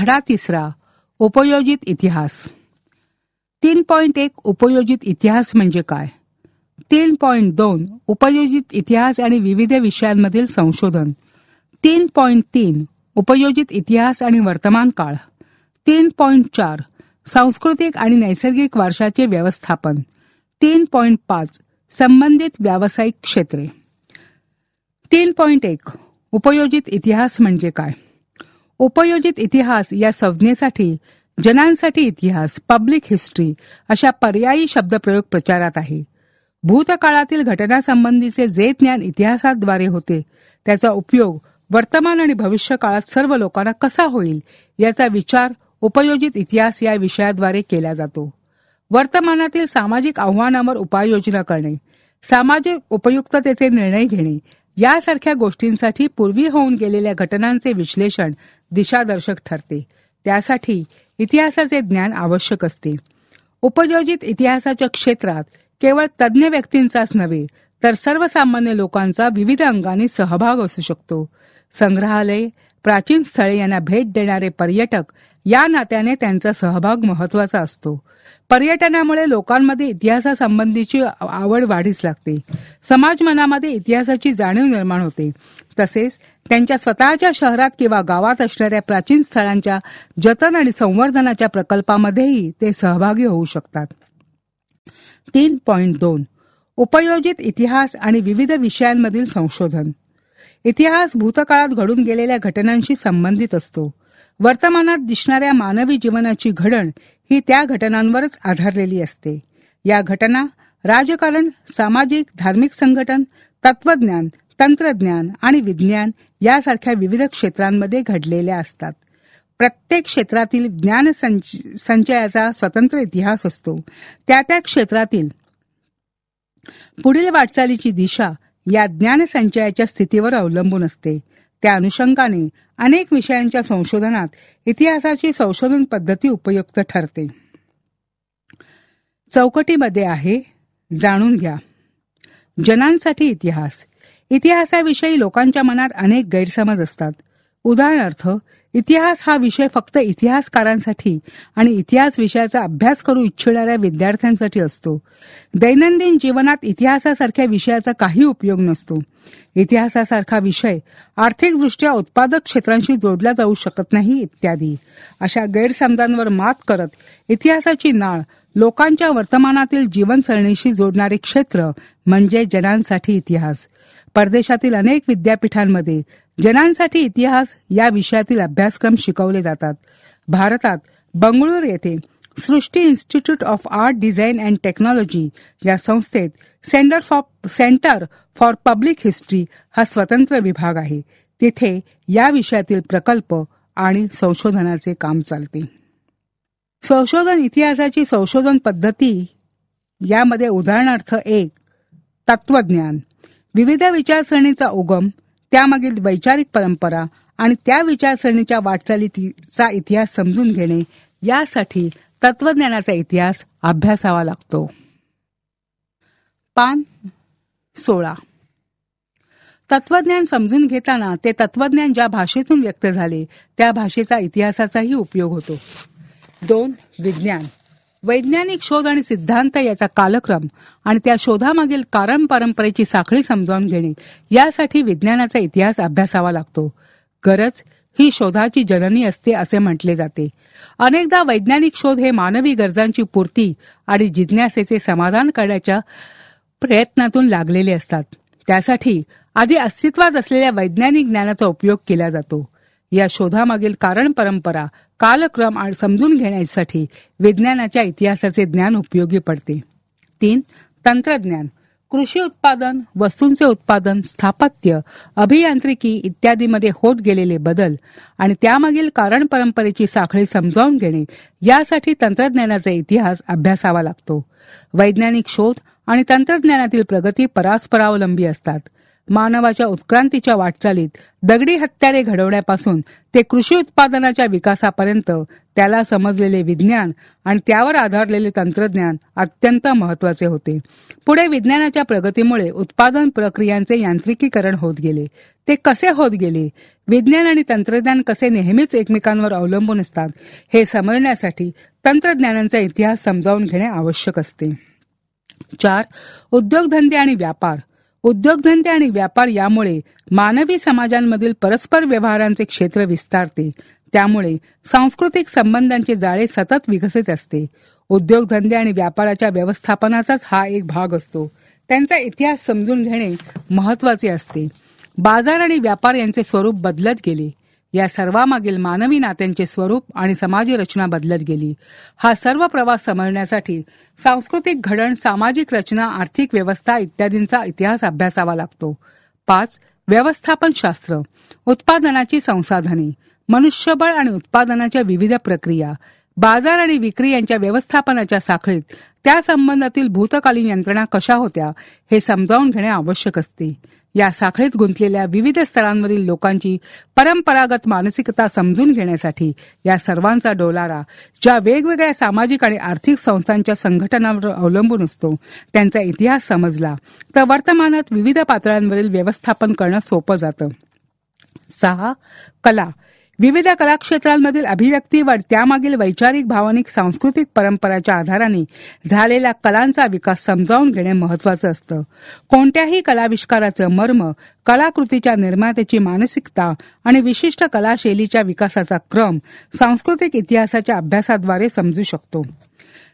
धडा तिसरा, उपयोजित इतिहास. 3.1 उपयोजित इतिहास म्हणजे काय? 3.2 उपयोजित इतिहास आणि विविध विषयांमधील संशोधन. 3.3 उपयोजित इतिहास आणि वर्तमान काळ. 3.4 सांस्कृतिक आणि नैसर्गिक वारशाचे व्यवस्थापन. 3.5 संबंधित व्यावसायिक क्षेत्रे. 3.1 उपयोजित इतिहास म्हणजे काय? उपयोजित इतिहास या संज्ञेसाठी जनांसाठी इतिहास, पब्लिक हिस्ट्री अशा पर्यायी शब्दप्रयोग प्रचारात आहे. भूतकाळातील घटनांसंबंधीचे जे ज्ञान इतिहासाद्वारे होते त्याचा उपयोग वर्तमान आणि भविष्य काळात सर्व लोकांना कसा होईल याचा विचार उपयोजित इतिहास या विषयाद्वारे केला जातो. वर्तमानातील सामाजिक आव्हानांवर उपाययोजना करणे, सामाजिक उपयुक्ततेचे निर्णय घेणे यासारख्या गोष्टींसाठी पूर्वी होऊन गेलेल्या घटनांचे विश्लेषण दिशादर्शक ठरते. त्यासाठी इतिहासाचे ज्ञान आवश्यक असते. उपयोजित इतिहासाच्या क्षेत्रात केवळ तज्ज्ञ व्यक्तींचाच नव्हे तर सर्वसामान्य लोकांचा विविध अंगाने सहभाग असू शकतो. संग्रहालय, प्राचीन स्थळे यांना भेट देणारे पर्यटक या नात्याने त्यांचा सहभाग महत्वाचा असतो. पर्यटनामुळे लोकांमध्ये इतिहासासंबंधीची आवड वाढीस लागते. समाज मनामध्ये इतिहासाची जाणीव निर्माण होते. तसेच त्यांच्या स्वतःच्या शहरात किंवा गावात असणाऱ्या प्राचीन स्थळांच्या जतन आणि संवर्धनाच्या प्रकल्पामध्येही ते सहभागी होऊ शकतात. 3.2 उपयोजित इतिहास आणि विविध विषयांमधील संशोधन. इतिहास भूतकाळात घडून गेलेल्या घटनांशी संबंधित असतो. वर्तमानात दिसणाऱ्या मानवी जीवनाची घडण ही त्या घटनांवरच आधारलेली असते. या घटना राजकारण, सामाजिक, धार्मिक संघटन, तत्वज्ञान, तंत्रज्ञान आणि विज्ञान यासारख्या विविध क्षेत्रांमध्ये घडलेल्या असतात. प्रत्येक क्षेत्रातील ज्ञान संचयाचा स्वतंत्र इतिहास असतो. त्या त्या क्षेत्रातील पुढील वाटचालीची दिशा या ज्ञानसंचयाच्या स्थितीवर अवलंबून असते. त्या अनुषंगाने अनेक विषयांच्या संशोधनात इतिहासाची संशोधन पद्धती उपयुक्त ठरते. चौकटीमध्ये आहे जाणून घ्या. जनांसाठी इतिहास. इतिहासाविषयी लोकांच्या मनात अनेक गैरसमज असतात. उदाहरणार्थ, इतिहास हा विषय फक्त इतिहासकारांसाठी आणि इतिहास विषयाचा अभ्यास करू इच्छिणाऱ्या विद्यार्थ्यांसाठी असतो. दैनंदिन जीवनात इतिहासासारख्या विषयाचा काही उपयोग नसतो. इतिहासासारखा विषय आर्थिकदृष्ट्या उत्पादक क्षेत्रांशी जोडला जाऊ शकत नाही इत्यादी. अशा गैरसमजांवर मात करत इतिहासाची नाळ लोकांच्या वर्तमानातील जीवनसरणीशी जोडणारे क्षेत्र म्हणजे जनांसाठी इतिहास. परदेशातील अनेक विद्यापीठांमध्ये जनांसाठी इतिहास या विषयातील अभ्यासक्रम शिकवले जातात. भारतात बंगळुरू येथे Srishti Institute of Art, Design and Technology या संस्थेत सेंटर फॉर पब्लिक हिस्ट्री हा स्वतंत्र विभाग आहे. तिथे या विषयातील प्रकल्प आणि संशोधनाचे काम चालते. संशोधन इतिहासाची संशोधन पद्धती यामध्ये उदाहरणार्थ 1 तत्वज्ञान. विविध विचारसरणीचा उगम, त्यामागील वैचारिक परंपरा आणि त्या विचारसरणीच्या वाटचालीचा इतिहास समजून घेणे यासाठी तत्वज्ञानाचा इतिहास अभ्यासावा लागतो. पान 16. तत्वज्ञान समजून घेताना ते तत्वज्ञान ज्या भाषेतून व्यक्त झाले त्या भाषेचा इतिहासाचाही उपयोग होतो. 2 विज्ञान. वैज्ञानिक शोध आणि सिद्धांत याचा कालक्रम आणि त्या शोधामागील कारण परंपरेची साखळी समजावून घेणे यासाठी विज्ञानाचा इतिहास अभ्यासावा लागतो. गरज ही शोधाची जननी असते असे म्हटले जाते. अनेकदा वैज्ञानिक शोध हे मानवी गरजांची पूर्ती आणि जिज्ञासेचे समाधान करण्याच्या प्रयत्नातून लागलेले असतात. त्यासाठी आधी अस्तित्वात असलेल्या वैज्ञानिक ज्ञानाचा उपयोग केला जातो. या शोधामागील कारण परंपरा, कालक्रम आणि समजून घेण्यासाठी विज्ञानाच्या इतिहासाचे ज्ञान उपयोगी पडते. 3 तंत्रज्ञान. कृषी उत्पादन, वस्तूंचे उत्पादन, स्थापत्य, अभियांत्रिकी इत्यादीमध्ये होत गेलेले बदल आणि त्यामागील कारण परंपरेची साखळी समजावून घेणे यासाठी तंत्रज्ञानाचा इतिहास अभ्यासावा लागतो. वैज्ञानिक शोध आणि तंत्रज्ञानातील प्रगती परस्परावलंबी असतात. मानवाच्या उत्क्रांतीच्या वाटचालीत दगडी हत्यारे घडवण्यापासून ते कृषी उत्पादनाच्या विकासापर्यंत त्याला समजलेले विज्ञान आणि त्यावर आधारलेले तंत्रज्ञान अत्यंत महत्वाचे होते. पुढे विज्ञानाच्या प्रगतीमुळे उत्पादन प्रक्रियांचे यांत्रिकीकरण होत गेले. ते कसे होत गेले, विज्ञान आणि तंत्रज्ञान कसे नेहमीच एकमेकांवर अवलंबून असतात हे समजण्यासाठी तंत्रज्ञानाचा इतिहास समजावून घेणे आवश्यक असते. 4. उद्योगधंदे आणि व्यापार. उद्योगधंदे आणि व्यापार यामुळे मानवी समाजांमधील परस्पर व्यवहारांचे क्षेत्र विस्तारते. त्यामुळे सांस्कृतिक संबंधांचे जाळे सतत विकसित असते. उद्योगधंदे आणि व्यापाराच्या व्यवस्थापनाचाच हा एक भाग असतो. त्यांचा इतिहास समजून घेणे महत्वाचे असते. बाजार आणि व्यापार यांचे स्वरूप बदलत गेले. या सर्वामागील मानवी नात्यांचे स्वरूप आणि समाजी रचना बदलत गेली. हा सर्व प्रवास समजण्यासाठी सांस्कृतिक घडण, सामाजिक रचना, आर्थिक व्यवस्था इत्यादींचा इतिहास अभ्यासावा लागतो. 5. व्यवस्थापन शास्त्र. उत्पादनाची संसाधने, मनुष्यबळ आणि उत्पादनाच्या विविध प्रक्रिया, बाजार आणि विक्री यांच्या व्यवस्थापनाच्या साखळीत त्या संबंधातील भूतकालीन यंत्रणा कशा होत्या हे समजावून घेणे आवश्यक असते. या साखळीत गुंतलेल्या विविध स्तरांवरील लोकांची परंपरागत मानसिकता समजून घेण्यासाठी या सर्वांचा डोलारा ज्या वेगवेगळ्या सामाजिक आणि आर्थिक संस्थांच्या संघटनांवर अवलंबून असतो त्यांचा इतिहास समजला तर वर्तमानात विविध पातळ्यांवरील व्यवस्थापन करणं सोपं जातं. 6. कला. विविध कलाक्षेत्रांमधील अभिव्यक्ती व त्यामागील वैचारिक, भावनिक, सांस्कृतिक परंपराच्या आधाराने झालेल्या कलांचा विकास समजावून घेणे महत्वाचं असतं. कोणत्याही कलाविष्काराचं मर्म, कलाकृतीच्या निर्मात्याची मानसिकता आणि विशिष्ट कलाशैलीच्या विकासाचा क्रम सांस्कृतिक इतिहासाच्या अभ्यासाद्वारे समजू शकतो.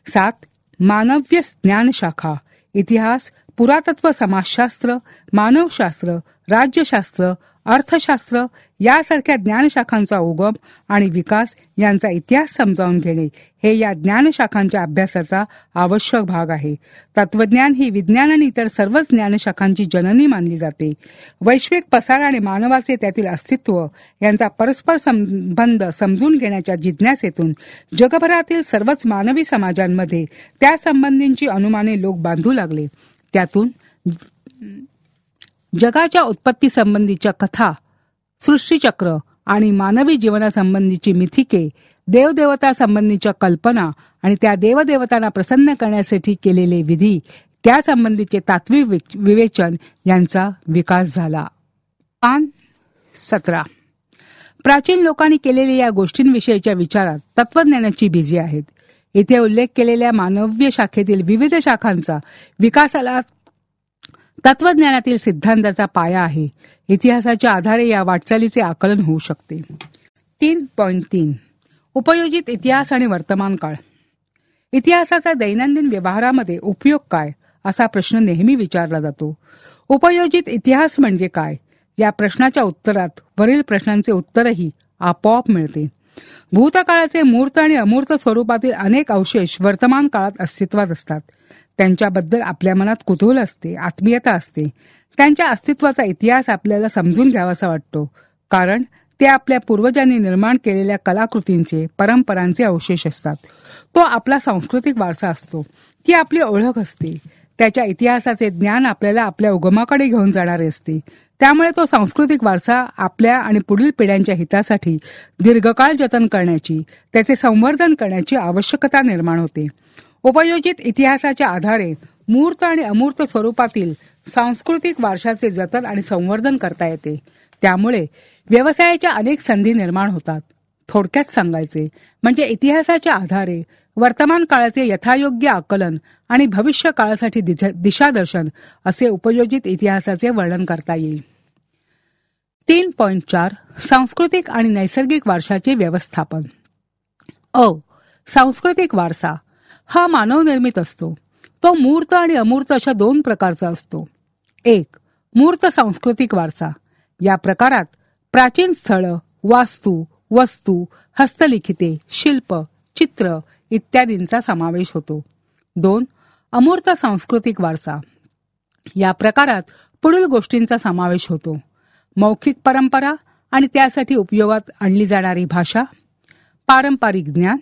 7. मानव्य ज्ञानशाखा. इतिहास, पुरातत्व, समाजशास्त्र, मानवशास्त्र, राज्यशास्त्र, अर्थशास्त्र यासारख्या ज्ञानशाखांचा उगम आणि विकास यांचा इतिहास समजावून घेणे हे या ज्ञानशाखांच्या अभ्यासाचा आवश्यक भाग आहे. तत्वज्ञान ही विज्ञान आणि इतर सर्वच ज्ञानशाखांची जननी मानली जाते. वैश्विक पसार आणि मानवाचे त्यातील अस्तित्व यांचा परस्पर संबंध समजून घेण्याच्या जिज्ञासेतून जगभरातील सर्वच मानवी समाजांमध्ये त्या संबंधींची अनुमाने लोक बांधू लागले. त्यातून जगाच्या उत्पत्ती संबंधीच्या कथा, सृष्टीचक्र आणि मानवी जीवनासंबंधीची मिथिके, देवदेवता संबंधीच्या कल्पना आणि त्या देवदेवतांना प्रसन्न करण्यासाठी केलेले विधी, त्यासंबंधीचे तात्विक विवेचन यांचा विकास झाला. 17. प्राचीन लोकांनी केलेल्या या गोष्टींविषयीच्या विचारात तत्वज्ञानाची बीजे आहेत. इथे उल्लेख केलेल्या मानव्य शाखेतील विविध शाखांचा विकासाला तत्वज्ञानातील सिद्धांताचा पाया आहे. इतिहासाच्या आधारे या वाटचालीचे आकलन होऊ शकते. 3.3 उपयोजित इतिहास आणि वर्तमान काळ. इतिहासाचा दैनंदिन व्यवहारामध्ये उपयोग काय असा प्रश्न नेहमी विचारला जातो. उपयोजित इतिहास म्हणजे काय या प्रश्नाच्या उत्तरात वरील प्रश्नांचे उत्तरही आपोआप मिळते. भूतकाळाचे मूर्त आणि अमूर्त स्वरूपातील अनेक अवशेष वर्तमान काळात अस्तित्वात असतात. त्यांच्याबद्दल आपल्या मनात कुतूहल असते, आत्मीयता असते. त्यांच्या अस्तित्वाचा इतिहास आपल्याला समजून घ्यावासा वाटतो, कारण ते आपल्या पूर्वजांनी निर्माण केलेल्या कलाकृतींचे, परंपरांचे अवशेष असतात. तो आपला सांस्कृतिक वारसा असतो. ती आपली ओळख असते. त्याच्या इतिहासाचे ज्ञान आपल्याला आपल्या उगमाकडे घेऊन जाणारे असते. त्यामुळे तो सांस्कृतिक वारसा आपल्या आणि पुढील पिढ्यांच्या हितासाठी दीर्घकाळ जतन करण्याची, त्याचे संवर्धन करण्याची आवश्यकता निर्माण होते. उपयोजित इतिहासाच्या आधारे मूर्त आणि अमूर्त स्वरूपातील सांस्कृतिक वारशाचे जतन आणि संवर्धन करता येते. त्यामुळे व्यवसायाच्या अनेक संधी निर्माण होतात. थोडक्यात सांगायचे म्हणजे इतिहासाच्या आधारे वर्तमान काळाचे यथायोग्य आकलन आणि भविष्य काळासाठी दिशादर्शन असे उपयोजित इतिहासाचे वर्णन करता येईल. 3.4 सांस्कृतिक आणि नैसर्गिक वारशाचे व्यवस्थापन. सांस्कृतिक वारसा हा मानवनिर्मित असतो. तो मूर्त आणि अमूर्त अशा दोन प्रकारचा असतो. 1. मूर्त सांस्कृतिक वारसा. या प्रकारात प्राचीन स्थळ, वास्तू, वस्तू, हस्तलिखिते, शिल्प, चित्र इत्यादींचा समावेश होतो. 2. अमूर्त सांस्कृतिक वारसा. या प्रकारात पुढील गोष्टींचा समावेश होतो. मौखिक परंपरा आणि त्यासाठी उपयोगात आणली जाणारी भाषा, पारंपरिक ज्ञान,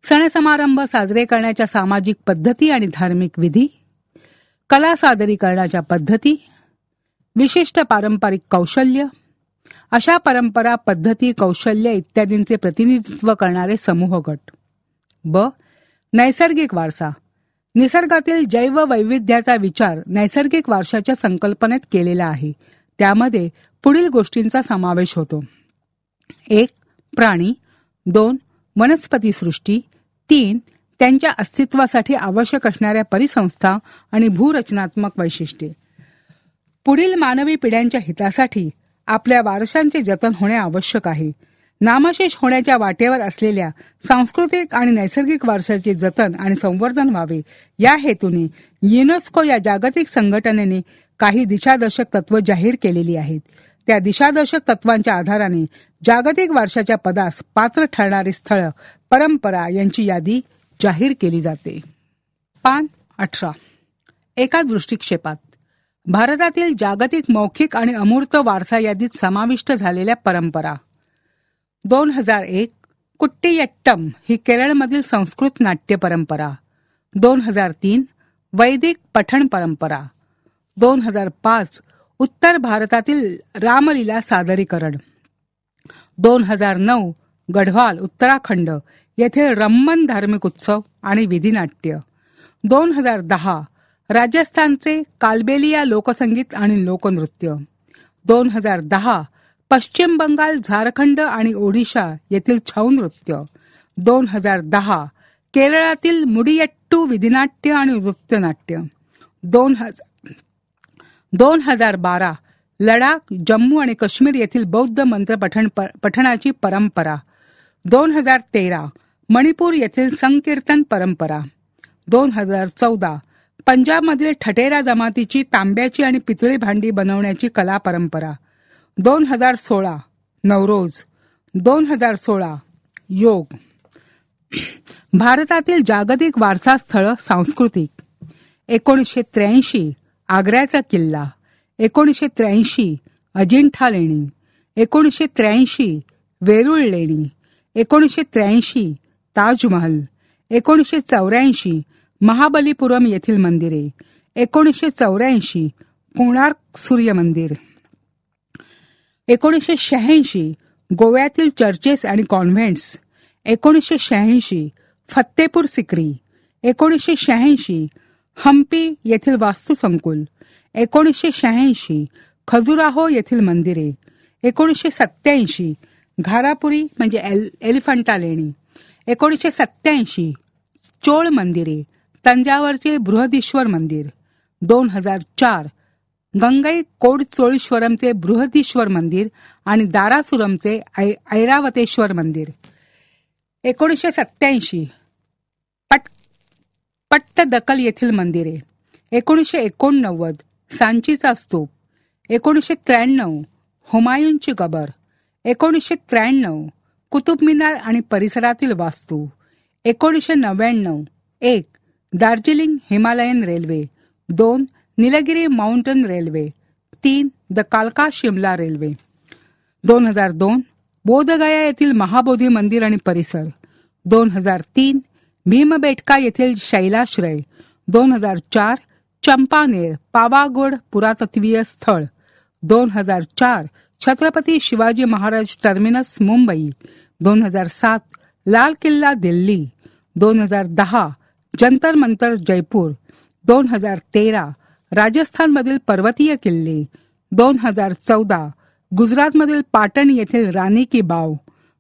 सण समारंभ साजरे करण्याच्या सामाजिक पद्धती आणि धार्मिक विधी, कला सादरीकरणाच्या पद्धती, विशिष्ट पारंपरिक कौशल्य, अशा परंपरा, पद्धती, कौशल्य इत्यादींचे प्रतिनिधित्व करणारे समूह गट. ब. नैसर्गिक वारसा. निसर्गातील जैववैविध्याचा विचार नैसर्गिक वारशाच्या संकल्पनेत केलेला आहे. त्यामध्ये पुढील गोष्टींचा समावेश होतो. 1. प्राणी. 2. वनस्पतीसृष्टी. 3. त्यांच्या अस्तित्वासाठी आवश्यक असणाऱ्या परिसंस्था आणि भूरचनात्मक वैशिष्ट्ये. पुढील मानवी पिढ्यांच्या हितासाठी आपल्या वारशांचे जतन होणे आवश्यक आहे. नामशेष होण्याच्या वाटेवर असलेल्या सांस्कृतिक आणि नैसर्गिक वारशाचे जतन आणि संवर्धन व्हावे या हेतूने युनेस्को या जागतिक संघटनेने काही दिशादर्शक तत्व जाहीर केलेली आहेत. त्या दिशादर्शक तत्वांच्या आधाराने जागतिक वारशाच्या पदास पात्र ठरणारी स्थळं, परंपरा यांची यादी जाहीर केली जाते. पान 18. एका दृष्टिक्षेपात भारतातील जागतिक मौखिक आणि अमूर्त वारसा यादीत समाविष्ट झालेल्या परंपरा. 2001 कुट्टियट्टम ही केरळमधील संस्कृत नाट्य परंपरा. 2003 वैदिक पठण परंपरा. 2005 उत्तर भारतातील रामलीला सादरीकरण. 2009 गढवाल उत्तराखंड येथील रम्मन धार्मिक उत्सव आणि विधिनाट्य. 2010 राजस्थानचे कालबेलिया लोकसंगीत आणि लोकनृत्य. 2010 पश्चिम बंगाल, झारखंड आणि ओडिशा येथील छऊ नृत्य. 2010 केरळातील मुडियट्टू विधिनाट्य आणि नृत्यनाट्य. 2012 लडाख, जम्मू आणि काश्मीर येथील बौद्ध मंत्र पठणाची परंपरा. 2013 मणिपूर येथील संकीर्तन परंपरा. 2014 पंजाबमधील ठटेरा जमातीची तांब्याची आणि पितळी भांडी बनवण्याची कला परंपरा. 2016 नवरोज. 2016 योग. भारतातील जागतिक वारसा स्थळ सांस्कृतिक. 1983 आग्र्याचा किल्ला. 1983 अजिंठा लेणी. 1983 वेरूळ लेणी. 1983 ताजमहल. 1984 महाबलीपुरम येथील मंदिरे. 1984 कोणार्क सूर्य मंदिर. 1986 गोव्यातील चर्चेस आणि कॉन्व्हेंट्स. 1986 फत्तेपूर सिक्री. 1986 हम्पी येथील वास्तुसंकुल. 1986 खजुराहो येथील मंदिरे. 1987 घारापुरी म्हणजे एलिफंटा लेणी. 1987 चोळ मंदिरे. तंजावरचे बृहदीश्वर मंदिर. 2004 गंगई कोडचोळीश्वरमचे बृहदीश्वर मंदिर आणि दारासुरमचे ऐरावतेश्वर मंदिर. 1987 पट्टदकल येथील मंदिरे. 1989 सांचीचा स्तूप. 1993 हुमायूनची कबर. 1993 कुतुब मिनार आणि परिसरातील वास्तू. 1999 1 Darjeeling Himalayan railway. 2 Nilgiri mountain railway. 3 the कालका शिमला रेल्वे. 2002 बोधगया येथील महाबोधी मंदिर आणि परिसर. 2003 भीमबेटका येथील शैलाश्रय. 2004 चंपानेर पावागड पुरातत्वीय स्थळ. 2004 छत्रपती शिवाजी महाराज टर्मिनस मुंबई. 2007 लाल किल्ला दिल्ली. 2010 जंतर मंतर जयपूर. 2013 राजस्थानमधील पर्वतीय किल्ले. 2014 गुजरातमधील पाटण येथील राणी की बाव.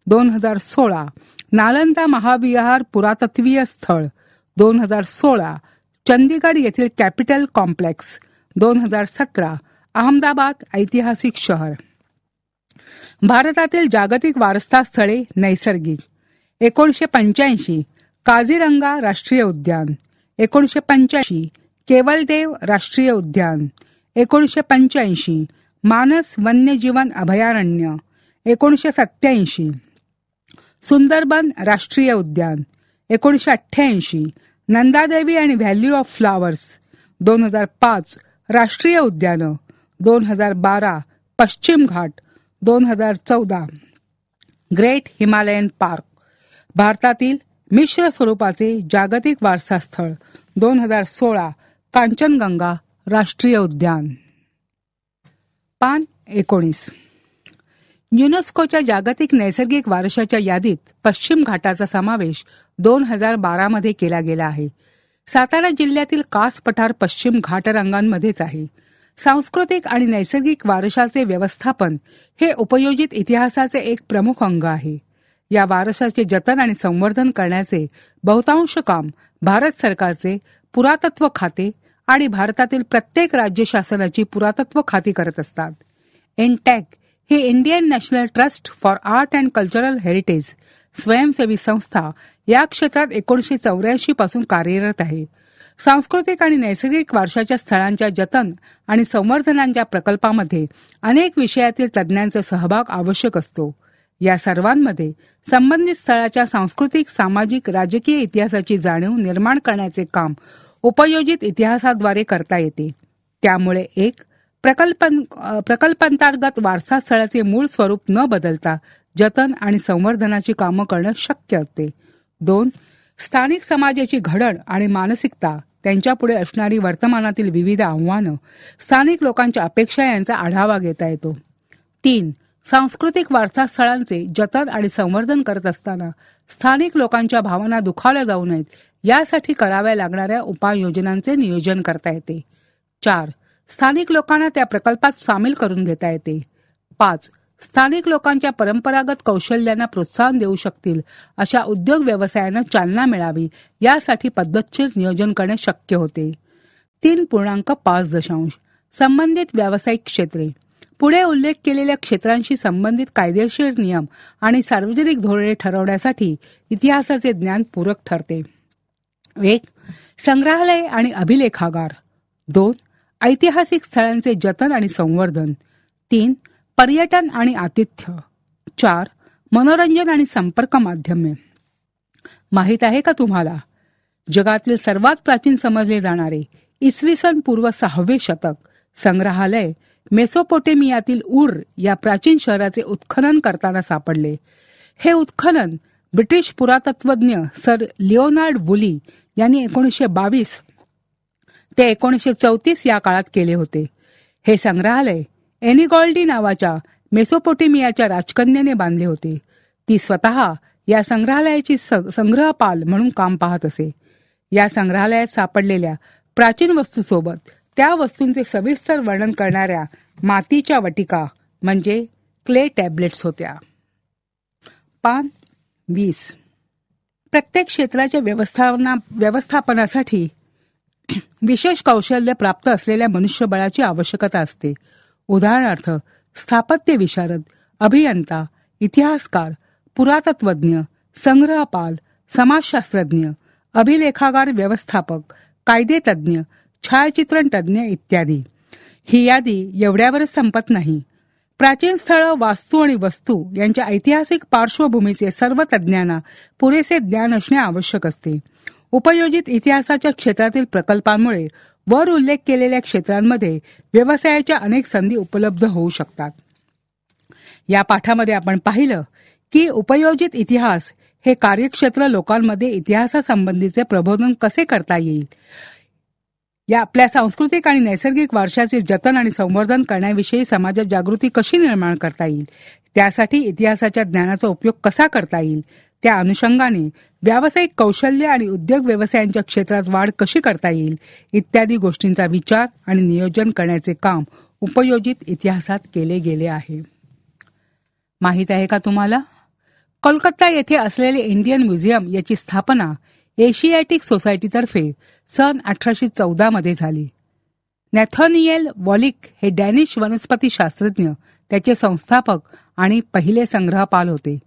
2016 नालंदा महाविहार पुरातत्वीय स्थळ. 2016 चंदीगड येथील कॅपिटल कॉम्प्लेक्स. 2017 अहमदाबाद ऐतिहासिक शहर. भारतातील जागतिक वारसा स्थळे नैसर्गिक. 1985 काझीरंगा राष्ट्रीय उद्यान. 1985 केवलदेव राष्ट्रीय उद्यान. 1985 मानस वन्यजीवन अभयारण्य. 1987 सुंदरबन राष्ट्रीय उद्यान. 1988 नंदादेवी आणि व्हॅली ऑफ फ्लॉवर्स. 2005 राष्ट्रीय उद्यानं. 2012 पश्चिम घाट. 2014 ग्रेट हिमालयन पार्क. भारतातील मिश्र स्वरूपाचे जागतिक वारसा स्थळ 2016 कांचनगंगा राष्ट्रीय उद्यान. पान 19. युनेस्कोच्या जागतिक नैसर्गिक वारशाच्या यादीत पश्चिम घाटाचा समावेश 2012 मध्ये केला गेला आहे. सातारा जिल्ह्यातील कास पठार पश्चिम घाटरांगांमध्येच आहे. सांस्कृतिक आणि नैसर्गिक वारशाचे व्यवस्थापन हे उपयोजित इतिहासाचे एक प्रमुख अंग आहे. या वारसाचे जतन आणि संवर्धन करण्याचे बहुतांश काम भारत सरकारचे पुरातत्व खाते आणि भारतातील प्रत्येक राज्य शासनाची पुरातत्व खाती करत असतात. एनटॅक ही Indian National Trust for Art and Cultural Heritage स्वयंसेवी संस्था या क्षेत्रात 1984 पासून कार्यरत आहे. सांस्कृतिक आणि नैसर्गिक वारशाच्या स्थळांच्या जतन आणि संवर्धनाच्या प्रकल्पामध्ये अनेक विषयातील तज्ज्ञांचा सहभाग आवश्यक असतो. या सर्वांमध्ये संबंधित स्थळाच्या सांस्कृतिक, सामाजिक, राजकीय इतिहासाची जाणीव निर्माण करण्याचे काम उपयोजित इतिहासाद्वारे करता येते. त्यामुळे एक प्रकल्पांतर्गत वारसा स्थळाचे मूळ स्वरूप न बदलता जतन आणि संवर्धनाची कामं करणं शक्य असते. 2. स्थानिक समाजाची घडण आणि मानसिकता, त्यांच्यापुढे असणारी वर्तमानातील विविध आव्हानं, स्थानिक लोकांच्या अपेक्षा यांचा आढावा घेता येतो. 3. सांस्कृतिक वारसा स्थळांचे जतन आणि संवर्धन करत असताना स्थानिक लोकांच्या भावना दुखावल्या जाऊ नयेत यासाठी कराव्या लागणाऱ्या उपाययोजनांचे नियोजन करता येते. 4. स्थानिक लोकांना त्या प्रकल्पात सामील करून घेता येते. 5. स्थानिक लोकांच्या परंपरागत कौशल्यांना प्रोत्साहन देऊ शकतील अशा उद्योग व्यवसायांना चालना मिळावी यासाठी पद्धतशीर नियोजन करणे शक्य होते. 3.5 संबंधित व्यावसायिक क्षेत्रे. पुढे उल्लेख केलेल्या क्षेत्रांशी संबंधित कायदेशीर नियम आणि सार्वजनिक धोरणे ठरवण्यासाठी इतिहासाचे ज्ञान पूरक ठरते. 1. संग्रहालय आणि अभिलेखागार. 2. ऐतिहासिक स्थळांचे जतन आणि संवर्धन. 3. पर्यटन आणि आतिथ्य. 4. मनोरंजन आणि संपर्क माध्यमे. माहीत आहे का तुम्हाला, जगातील सर्वात प्राचीन समजले जाणारे इसवी सन पूर्व 6वे शतक संग्रहालय मेसोपोटेमियातील उर या प्राचीन शहराचे उत्खनन करताना सापडले. हे उत्खनन ब्रिटिश पुरातत्वज्ञ सर लिओनार्ड वुली यांनी 1922 ते 1934 या काळात केले होते. हे संग्रहालय एनिगॉल्डी नावाच्या मेसोपोटेमियाच्या राजकन्याने बांधले होते. ती स्वतः या संग्रहालयाची संग्रहपाल म्हणून काम पाहत असे. या संग्रहालयात सापडलेल्या प्राचीन वस्तूसोबत त्या वस्तूंचे सविस्तर वर्णन करणाऱ्या मातीच्या वटिका म्हणजे क्ले टॅब्लेट्स होत्या. पान 20. प्रत्येक क्षेत्राच्या व्यवस्थापनासाठी विशेष कौशल्य प्राप्त असलेल्या मनुष्यबळाची आवश्यकता असते. उदाहरणार्थ स्थापत्य विशारद, अभियंता, इतिहासकार, पुरातत्वज्ञ, संग्रहपाल, समाजशास्त्रज्ञ, अभिलेखागार व्यवस्थापक, कायदेतज्ञ, छायाचित्रण तज्ज्ञ इत्यादी. ही यादी एवढ्यावरच संपत नाही. प्राचीन स्थळं, वास्तू आणि वस्तू यांच्या ऐतिहासिक पार्श्वभूमीचे सर्व तज्ज्ञांना पुरेसे ज्ञान असणे आवश्यक असते. उपयोजित इतिहासाच्या क्षेत्रातील प्रकल्पांमुळे वर उल्लेख केलेल्या क्षेत्रांमध्ये व्यवसायाच्या अनेक संधी उपलब्ध होऊ शकतात. या पाठामध्ये आपण पाहिलं की उपयोजित इतिहास हे कार्यक्षेत्र लोकांमध्ये इतिहासासंबंधीचे प्रबोधन कसे करता येईल, या आपल्या सांस्कृतिक आणि नैसर्गिक वारशाचे जतन आणि संवर्धन करण्याविषयी समाजात जागृती कशी निर्माण करता येईल, त्यासाठी इतिहासाच्या ज्ञानाचा उपयोग कसा करता येईल, त्या अनुषंगाने व्यावसायिक कौशल्य आणि उद्योग व्यवसायांच्या क्षेत्रात वाढ कशी करता येईल इत्यादी गोष्टींचा विचार आणि नियोजन करण्याचे काम उपयोजित इतिहासात केले गेले आहे. माहीत आहे का तुम्हाला, कोलकाता येथे असलेले इंडियन म्युझियम याची स्थापना एशियाटिक सोसायटीतर्फे सन 1814 मध्ये झाली. नॅथनिएल वॉलिक हे डॅनिश वनस्पती शास्त्रज्ञ त्याचे संस्थापक आणि पहिले संग्रहपाल होते.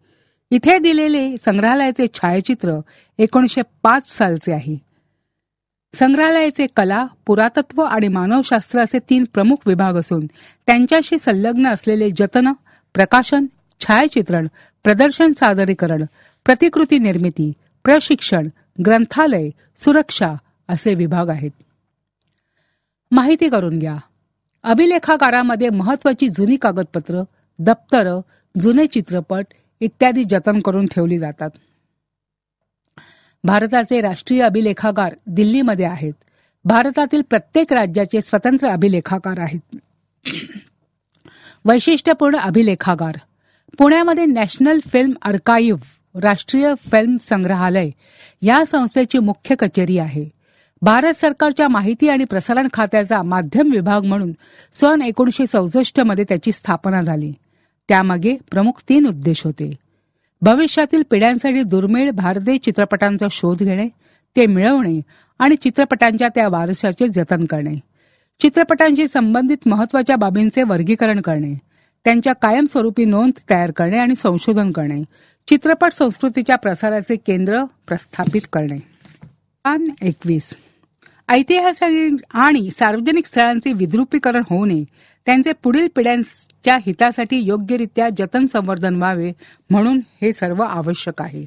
इथे दिलेले संग्रहालयाचे छायाचित्र 1905 सालचे आहे. संग्रहालयाचे कला, पुरातत्व आणि मानवशास्त्र असे 3 प्रमुख विभाग असून त्यांच्याशी संलग्न असलेले जतन, प्रकाशन, छायाचित्रण, प्रदर्शन, सादरीकरण, प्रतिकृती निर्मिती, प्रशिक्षण, ग्रंथालय, सुरक्षा असे विभाग आहेत. माहिती करून घ्या. अभिलेखागारामध्ये महत्वाची जुनी कागदपत्र, दप्तर, जुने चित्रपट इत्यादी जतन करून ठेवली जातात. भारताचे राष्ट्रीय अभिलेखागार दिल्लीमध्ये आहेत. भारतातील प्रत्येक राज्याचे स्वतंत्र अभिलेखागार आहेत. वैशिष्ट्यपूर्ण अभिलेखागार. पुण्यामध्ये नॅशनल फिल्म आर्काईव्ह राष्ट्रीय फिल्म संग्रहालय या संस्थेची मुख्य कचेरी आहे. भारत सरकारच्या माहिती आणि प्रसारण खात्याचा माध्यम विभाग म्हणून सन 1964 मध्ये त्याची स्थापना झाली. त्यामागे प्रमुख 3 उद्देश होते. भविष्यातील पिढ्यांसाठी दुर्मिळ भारतीय चित्रपटांचा शोध घेणे, ते मिळवणे आणि चित्रपटांच्या त्या वारशाचे जतन करणे. चित्रपटांशी संबंधित महत्त्वाच्या बाबींचे वर्गीकरण करणे, त्यांच्या कायमस्वरूपी नोंद तयार करणे आणि संशोधन करणे. चित्रपट संस्कृतीच्या प्रसाराचे केंद्र प्रस्थापित करणे. 21 ऐतिहासिक आणि सार्वजनिक स्थळांचे विद्रुपीकरण होऊ नये, त्यांचे पुढील पिढ्यांच्या हितासाठी योग्यरित्या जतन संवर्धन व्हावे म्हणून हे सर्व आवश्यक आहे.